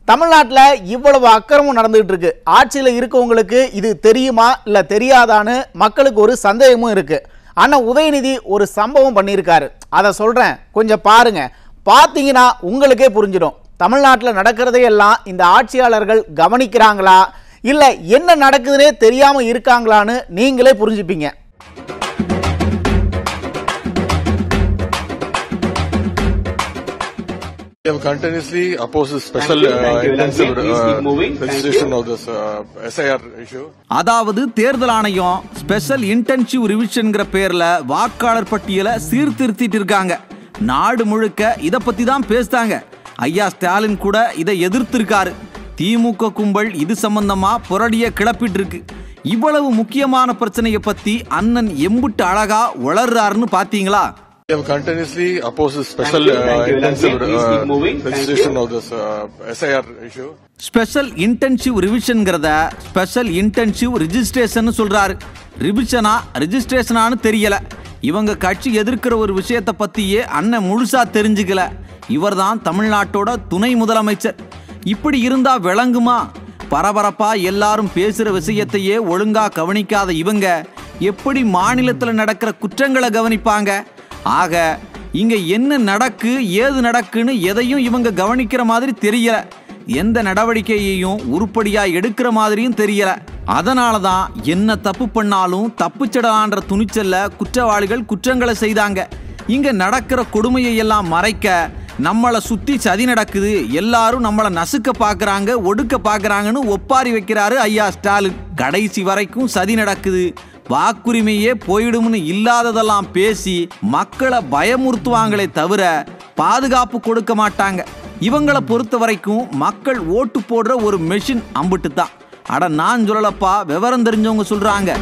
தமிழ்நாட்டில் இவ்வளவு அக்கிரமம் நடந்துகிட்டு இருக்கு. ஆட்சியில் இருக்கவங்களுக்கு இது தெரியுமா இல்லை தெரியாதான்னு மக்களுக்கு ஒரு சந்தேகமும் இருக்கு. ஆனால் உதயநிதி ஒரு சம்பவம் பண்ணியிருக்காரு. அதை சொல்கிறேன், கொஞ்சம் பாருங்க. பார்த்தீங்கன்னா உங்களுக்கே புரிஞ்சிடும் தமிழ்நாட்டில் நடக்கிறதே எல்லாம் இந்த ஆட்சியாளர்கள் கவனிக்கிறாங்களா இல்லை என்ன நடக்குதுன்னே தெரியாமல் இருக்காங்களான்னு நீங்களே புரிஞ்சுப்பீங்க. We have continuously opposed special intensive registration of this SIR issue. அதாவது தேர்தல் ஆணையம் ஸ்பெஷல் இன்டென்சிவ் ரிவிஷன்ங்கிற பேர்ல வாக்காளர் பட்டியலை சீர்திருத்திட்டு இருக்காங்க. நாடு முழுக்க இத பத்தி தான் பேசுறாங்க. ஐயா ஸ்டாலின் கூட இதை எதிர்த்திருக்காரு. திமுக கும்பல் இது சம்பந்தமா புரடிய கிளப்பிட்டு இருக்கு. இவ்வளவு முக்கியமான பிரச்சனையை பத்தி அண்ணன் எம்புட்டு அழகா வளர்றாருன்னு பாத்தீங்களா? We have continuously opposed special intensive registration of this SIR issue. Special intensive ரிவிஷன்ங்கிறத ஸ்பெஷல் இன்டென்சிவ் ரிஜிஸ்ட்ரேஷன் சொல்றாரு. ரிவிஷனா ரிஜிஸ்ட்ரேஷனானு தெரியல. இவங்க கட்சி எதிர்க்கிற ஒரு விஷயத்தை பத்தியே அண்ணன் முழுசா தெரிஞ்சுக்கல. இவர்தான் தமிழ்நாட்டோட துணை முதலமைச்சர். இப்படி இருந்தா விளங்குமா? பரபரப்பா எல்லாரும் பேசுற விஷயத்தையே ஒழுங்கா கவனிக்காத இவங்க எப்படி மாநிலத்தில் நடக்கிற குற்றங்களை கவனிப்பாங்க? ஆக இங்க என்ன நடக்கு ஏது நடக்குன்னு எதையும் இவங்க கவனிக்கிற மாதிரி தெரியல. எந்த நடவடிக்கையையும் உருப்படியா எடுக்கிற மாதிரியும் தெரியல. அதனாலதான் என்ன தப்பு பண்ணாலும் தப்பிச்சிடலான்ற துணிச்சல்ல குற்றவாளிகள் குற்றங்களை செய்தாங்க. இங்க நடக்கிற கொடுமையை எல்லாம் மறைக்க நம்மளை சுத்தி சதி நடக்குது, எல்லாரும் நம்மளை நசுக்க பாக்குறாங்க, ஒடுக்க பாக்குறாங்கன்னு ஒப்பாரி வைக்கிறாரு ஐயா ஸ்டாலின். கடைசி வரைக்கும் சதி நடக்குது, வாக்குரிமையே போயிடும்னு இல்லாததெல்லாம் பேசி மக்களை பயமுறுத்துவாங்களே தவிர பாதுகாப்பு கொடுக்க மாட்டாங்க. இவங்களை பொறுத்த வரைக்கும் மக்கள் ஓட்டு போடுற ஒரு மெஷின் அம்பிட்டு தான். அட நான் சொல்லலப்பா, விவரம் தெரிஞ்சவங்க சொல்றாங்க.